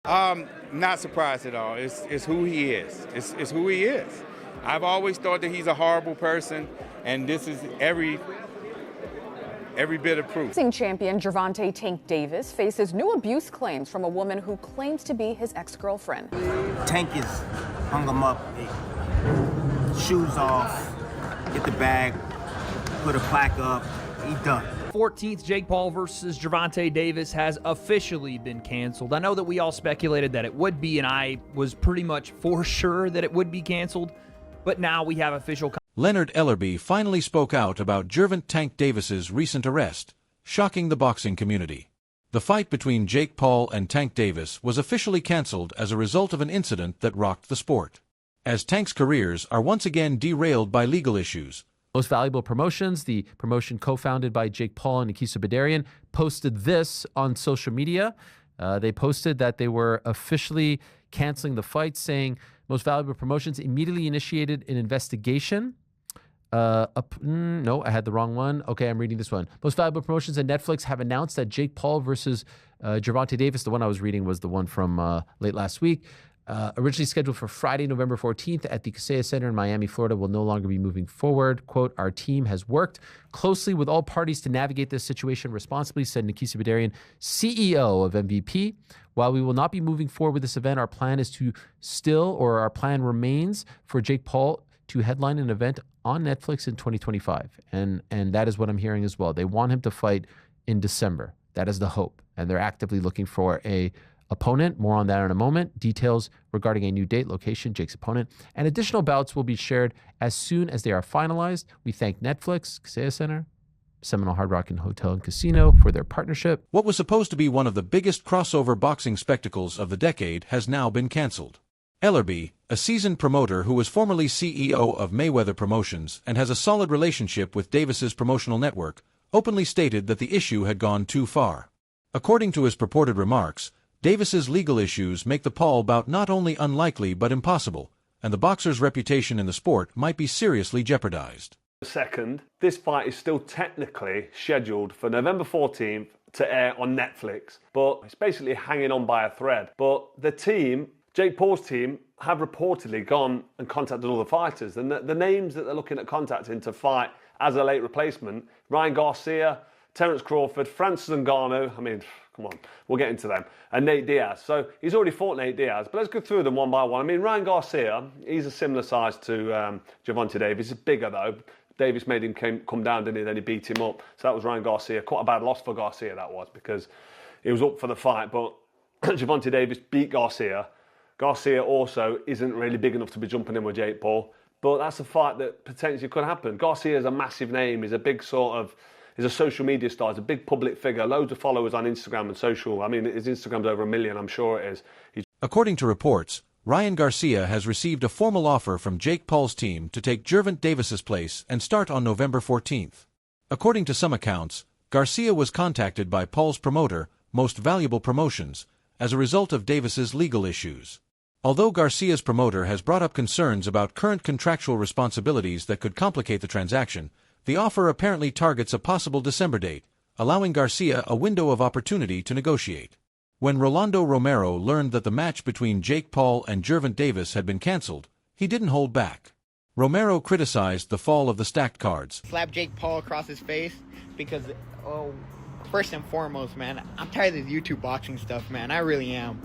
Not surprised at all. It's who he is. It's who he is. I've always thought that he's a horrible person, and this is every bit of proof. Boxing champion Gervonta "Tank" Davis faces new abuse claims from a woman who claims to be his ex-girlfriend. Tank is hung him up, shoes off, get the bag, put a plaque up, he done. 14th Jake Paul versus Gervonta Davis has officially been canceled. I know that we all speculated that it would be, and I was pretty much for sure that it would be canceled, but now we have official. Leonard Ellerbe finally spoke out about Gervonta "Tank" Davis's recent arrest, shocking the boxing community. The fight between Jake Paul and Tank Davis was officially canceled as a result of an incident that rocked the sport, as Tank's careers are once again derailed by legal issues. Most Valuable Promotions, the promotion co-founded by Jake Paul and Nikisa Bedarian, posted this on social media. They posted that they were officially canceling the fight, saying Most Valuable Promotions immediately initiated an investigation. No, I had the wrong one. Okay, I'm reading this one. Most Valuable Promotions and Netflix have announced that Jake Paul versus Gervonta Davis, the one I was reading was the one from late last week, originally scheduled for Friday, November 14th at the Kaseya Center in Miami, Florida, will no longer be moving forward. Quote, our team has worked closely with all parties to navigate this situation responsibly, said Nikisa Bedarian, CEO of MVP. While we will not be moving forward with this event, our plan remains for Jake Paul to headline an event on Netflix in 2025. And that is what I'm hearing as well. They want him to fight in December. That is the hope. And they're actively looking for a opponent. More on that in a moment. Details regarding a new date, location, Jake's opponent, and additional bouts will be shared as soon as they are finalized. We thank Netflix, Kaseya Center, Seminole Hard Rock and Hotel and Casino for their partnership. What was supposed to be one of the biggest crossover boxing spectacles of the decade has now been canceled. Ellerbe, a seasoned promoter who was formerly CEO of Mayweather Promotions and has a solid relationship with Davis's promotional network, openly stated that the issue had gone too far. According to his purported remarks, Davis's legal issues make the Paul bout not only unlikely but impossible, and the boxer's reputation in the sport might be seriously jeopardized. Second, this fight is still technically scheduled for November 14th to air on Netflix, but it's basically hanging on by a thread. But the team, Jake Paul's team, have reportedly gone and contacted all the fighters, and the names that they're looking at contacting to fight as a late replacement, Ryan Garcia, Terence Crawford, Francis Ngannou, I mean, come on, we'll get into them, and Nate Diaz. So he's already fought Nate Diaz, but let's go through them one by one. I mean, Ryan Garcia, he's a similar size to Gervonta Davis. He's bigger though. Davis made him come down, didn't he? Then he beat him up. So that was Ryan Garcia. Quite a bad loss for Garcia, that was, because he was up for the fight, but Gervonta Davis beat Garcia. Garcia also isn't really big enough to be jumping in with Jake Paul, but that's a fight that potentially could happen. Garcia is a massive name. He's a big he's a social media star. He's a big public figure. Loads of followers on Instagram and social. I mean, his Instagram's over 1 million, I'm sure it is. According to reports, Ryan Garcia has received a formal offer from Jake Paul's team to take Gervonta Davis's place and start on November 14th. According to some accounts, Garcia was contacted by Paul's promoter, Most Valuable Promotions, as a result of Davis's legal issues. Although Garcia's promoter has brought up concerns about current contractual responsibilities that could complicate the transaction, the offer apparently targets a possible December date, allowing Garcia a window of opportunity to negotiate. When Rolando Romero learned that the match between Jake Paul and Gervonta Davis had been canceled, he didn't hold back. Romero criticized the fall of the stacked cards. Slap Jake Paul across his face because, first and foremost, man, I'm tired of this YouTube boxing stuff, man. I really am.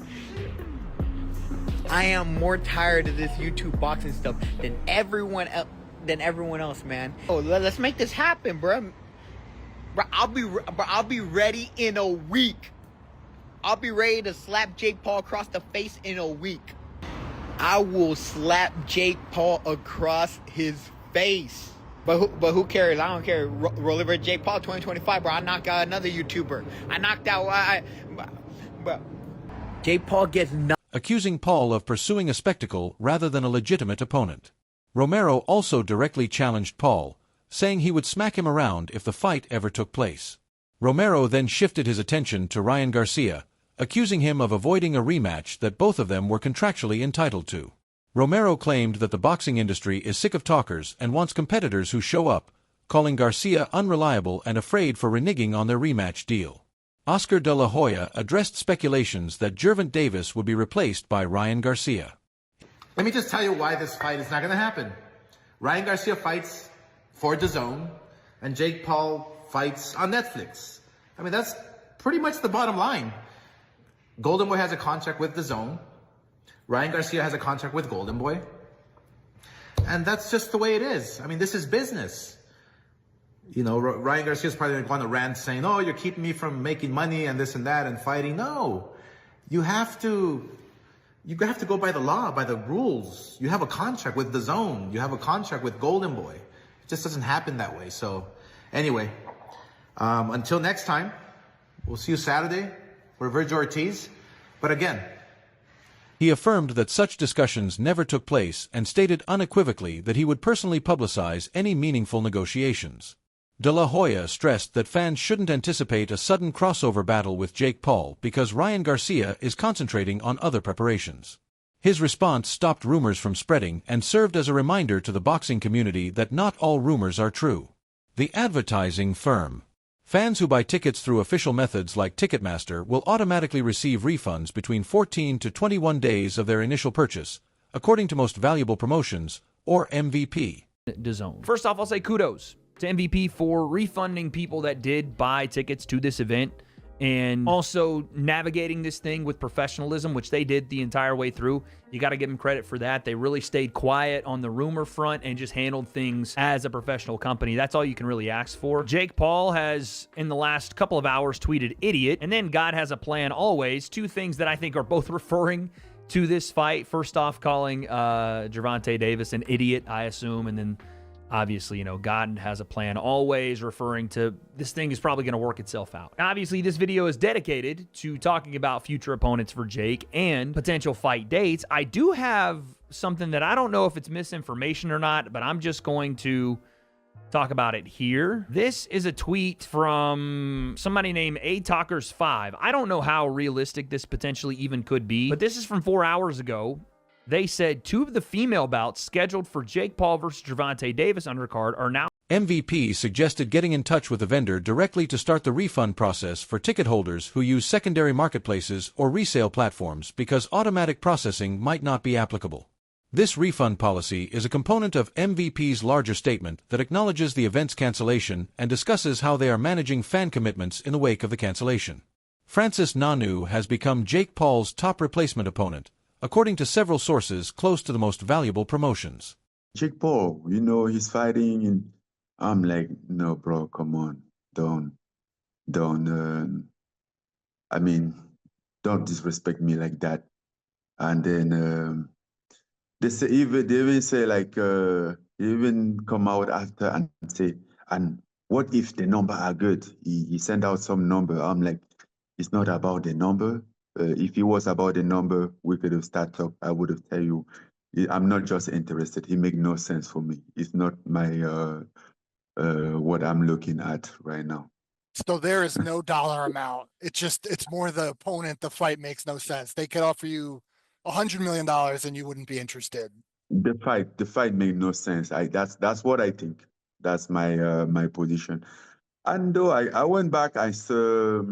I am more tired of this YouTube boxing stuff than everyone else, man. Oh, let's make this happen, bro. I'll be ready in a week. I'll be ready to slap Jake Paul across the face in a week. I will slap Jake Paul across his face. But who cares? I don't care. Roll over Jake Paul 2025, bro. I knocked out another YouTuber. I knocked out. Bro. Jake Paul gets knocked. Accusing Paul of pursuing a spectacle rather than a legitimate opponent. Romero also directly challenged Paul, saying he would smack him around if the fight ever took place. Romero then shifted his attention to Ryan Garcia, accusing him of avoiding a rematch that both of them were contractually entitled to. Romero claimed that the boxing industry is sick of talkers and wants competitors who show up, calling Garcia unreliable and afraid for reneging on their rematch deal. Oscar De La Hoya addressed speculations that Gervonta Davis would be replaced by Ryan Garcia. Let me just tell you why this fight is not going to happen. Ryan Garcia fights for DAZN, and Jake Paul fights on Netflix. I mean, that's pretty much the bottom line. Golden Boy has a contract with DAZN. Ryan Garcia has a contract with Golden Boy. And that's just the way it is. I mean, this is business. You know, Ryan Garcia's probably going to rant saying, oh, you're keeping me from making money and this and that and fighting. No, you have to go by the law, by the rules. You have a contract with DAZN. You have a contract with Golden Boy. It just doesn't happen that way. So anyway, until next time, we'll see you Saturday for Virgil Ortiz. But again, he affirmed that such discussions never took place and stated unequivocally that he would personally publicize any meaningful negotiations. De La Hoya stressed that fans shouldn't anticipate a sudden crossover battle with Jake Paul because Ryan Garcia is concentrating on other preparations. His response stopped rumors from spreading and served as a reminder to the boxing community that not all rumors are true. The advertising firm. Fans who buy tickets through official methods like Ticketmaster will automatically receive refunds between 14 to 21 days of their initial purchase, according to Most Valuable Promotions, or MVP. DAZN. First off, I'll say kudos to MVP for refunding people that did buy tickets to this event and also navigating this thing with professionalism, which they did the entire way through. You got to give them credit for that. They really stayed quiet on the rumor front and just handled things as a professional company. That's all you can really ask for. Jake Paul has, in the last couple of hours, tweeted idiot, and then God has a plan always. Two things that I think are both referring to this fight. First off, calling Gervonta Davis an idiot, I assume, and then obviously, God has a plan always, referring to this thing is probably going to work itself out. Obviously, this video is dedicated to talking about future opponents for Jake and potential fight dates. I do have something that I don't know if it's misinformation or not, but I'm just going to talk about it here. This is a tweet from somebody named ATalkers5. I don't know how realistic this potentially even could be, but this is from 4 hours ago. They said 2 of the female bouts scheduled for Jake Paul versus Gervonta Davis undercard are now. MVP suggested getting in touch with the vendor directly to start the refund process for ticket holders who use secondary marketplaces or resale platforms because automatic processing might not be applicable. This refund policy is a component of MVP's larger statement that acknowledges the event's cancellation and discusses how they are managing fan commitments in the wake of the cancellation. Francis Ngannou has become Jake Paul's top replacement opponent, according to several sources close to the Most Valuable Promotions. Jake Paul, he's fighting, and I'm like, no, bro, come on, don't disrespect me like that. And then they even say like, even come out after and say, and what if the number are good? He sent out some number. I'm like, it's not about the number. If it was about the number, we could have started talk. I would have tell you, I'm not just interested. It make no sense for me. It's not my what I'm looking at right now. So there is no dollar amount. It's more the opponent. The fight makes no sense. They could offer you $100 million and you wouldn't be interested. The fight made no sense. That's what I think. That's my my position. And though I went back, I saw,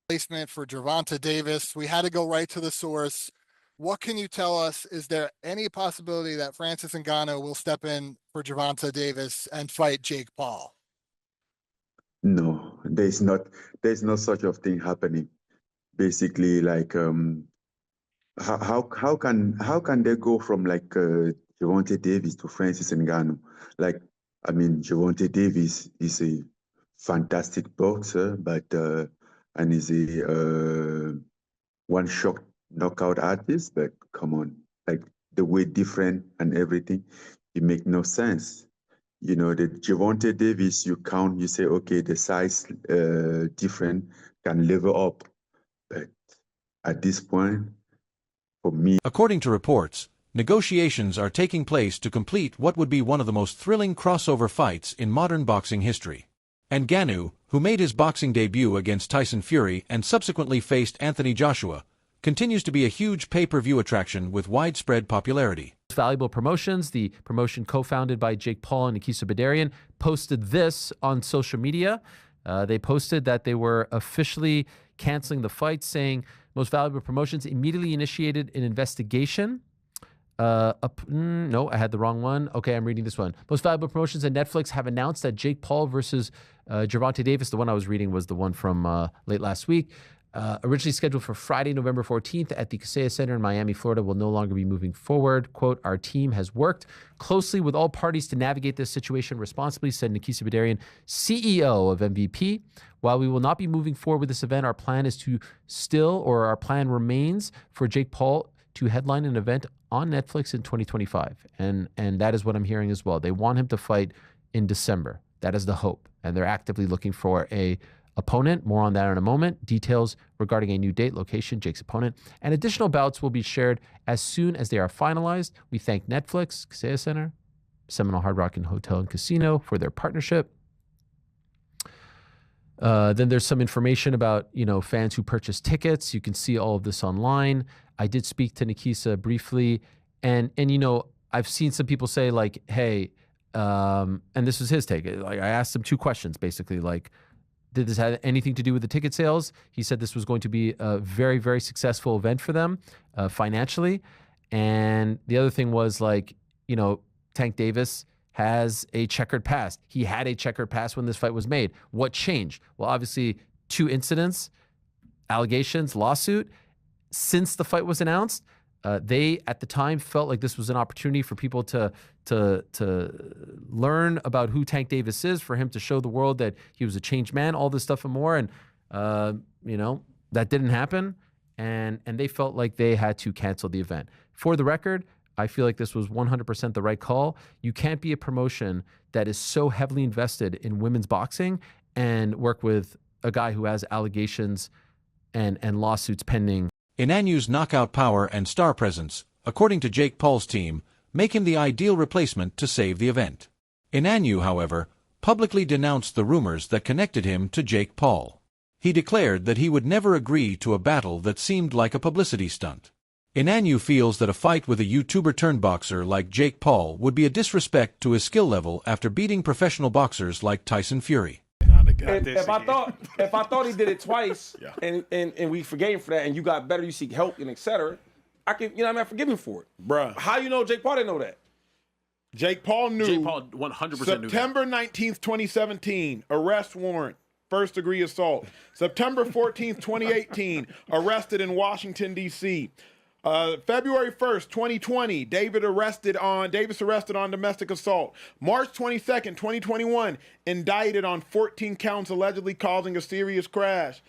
Placement for Gervonta Davis. We had to go right to the source. What can you tell us? Is there any possibility that Francis Ngannou will step in for Gervonta Davis and fight Jake Paul? No, there's no such of thing happening. Basically, like how can they go from like Gervonta Davis to Francis Ngannou? Like, I mean, Gervonta Davis is a fantastic boxer, but and is a one-shot knockout artist, but come on, like the weight different and everything, it make no sense. The Gervonta Davis, you say, okay, the size different can level up, but at this point, for me. According to reports, negotiations are taking place to complete what would be one of the most thrilling crossover fights in modern boxing history. And Ngannou, who made his boxing debut against Tyson Fury and subsequently faced Anthony Joshua, continues to be a huge pay-per-view attraction with widespread popularity. Valuable Promotions, the promotion co-founded by Jake Paul and Nikisa Badarian, posted this on social media. They posted that they were officially canceling the fight, saying Most Valuable Promotions immediately initiated an investigation. No, I had the wrong one. Okay, I'm reading this one. Most Valuable Promotions and Netflix have announced that Jake Paul versus Gervonta Davis, the one I was reading was the one from late last week, originally scheduled for Friday, November 14th at the Kaseya Center in Miami, Florida, will no longer be moving forward. Quote, our team has worked closely with all parties to navigate this situation responsibly, said Nikisa Badarian, CEO of MVP. While we will not be moving forward with this event, our plan remains for Jake Paul to headline an event on Netflix in 2025. And that is what I'm hearing as well. They want him to fight in December. That is the hope. And they're actively looking for a opponent. More on that in a moment. Details regarding a new date, location, Jake's opponent, and additional bouts will be shared as soon as they are finalized. We thank Netflix, Kaseya Center, Seminole Hard Rock and Hotel and Casino for their partnership. Then there's some information about, fans who purchase tickets. You can see all of this online. I did speak to Nikisa briefly, and I've seen some people say like, hey, and this was his take. Like, I asked him two questions, basically, like, did this have anything to do with the ticket sales? He said this was going to be a very, very successful event for them financially. And the other thing was like, Tank Davis has a checkered past. He had a checkered past when this fight was made. What changed? Well, obviously, two incidents, allegations, lawsuit. Since the fight was announced, they at the time felt like this was an opportunity for people to learn about who Tank Davis is, for him to show the world that he was a changed man, all this stuff and more. And that didn't happen, and they felt like they had to cancel the event. For the record, I feel like this was 100% the right call. You can't be a promotion that is so heavily invested in women's boxing and work with a guy who has allegations and lawsuits pending. Inannu's knockout power and star presence, according to Jake Paul's team, make him the ideal replacement to save the event. Inannu, however, publicly denounced the rumors that connected him to Jake Paul. He declared that he would never agree to a battle that seemed like a publicity stunt. Inannu feels that a fight with a YouTuber-turned-boxer like Jake Paul would be a disrespect to his skill level after beating professional boxers like Tyson Fury. If I thought he did it twice, and we forgave him for that, and you got better, you seek help, and etc., I can, I forgive him for it. Bruh. How you know Jake Paul didn't know that? Jake Paul knew. Jake Paul 100% knew that. September 19th, 2017, arrest warrant, first-degree assault. September 14th, 2018, arrested in Washington, D.C. February 1st, 2020, Davis arrested on domestic assault. March 22nd, 2021, indicted on 14 counts allegedly causing a serious crash.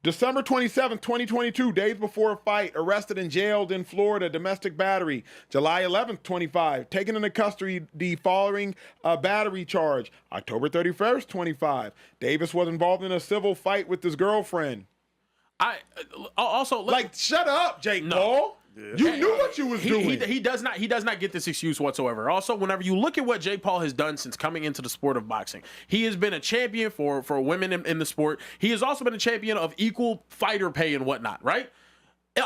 December 27th, 2022, days before a fight, arrested and jailed in Florida, domestic battery. July 11th, 25, taken into custody following a battery charge. October 31st, 25, Davis was involved in a civil fight with his girlfriend. Shut up, Jake Paul. Yeah. You knew what you was doing. He does not get this excuse whatsoever. Also, whenever you look at what Jake Paul has done since coming into the sport of boxing, he has been a champion for women in the sport. He has also been a champion of equal fighter pay and whatnot, right?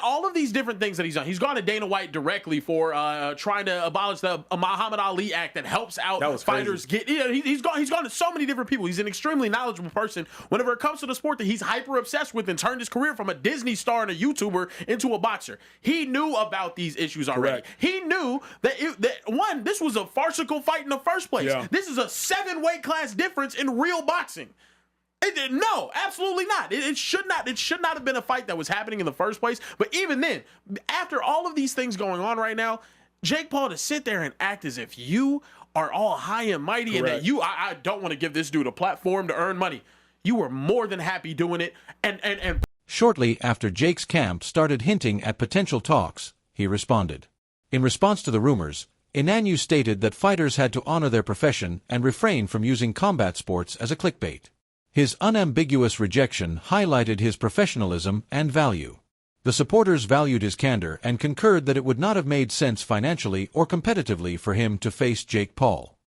All of these different things that he's done. He's gone to Dana White directly for trying to abolish the Muhammad Ali Act that helps out fighters get. He's gone to so many different people. He's an extremely knowledgeable person whenever it comes to the sport that he's hyper obsessed with, and turned his career from a Disney star and a YouTuber into a boxer. He knew about these issues already. Correct. He knew that this was a farcical fight in the first place. Yeah. This is a 7-weight class difference in real boxing. No, absolutely not. It should not have been a fight that was happening in the first place. But even then, after all of these things going on right now, Jake Paul to sit there and act as if you are all high and mighty. Correct. And that I don't want to give this dude a platform to earn money. You were more than happy doing it. And shortly after Jake's camp started hinting at potential talks, he responded. In response to the rumors, Inannu stated that fighters had to honor their profession and refrain from using combat sports as a clickbait. His unambiguous rejection highlighted his professionalism and value. The supporters valued his candor and concurred that it would not have made sense financially or competitively for him to face Jake Paul.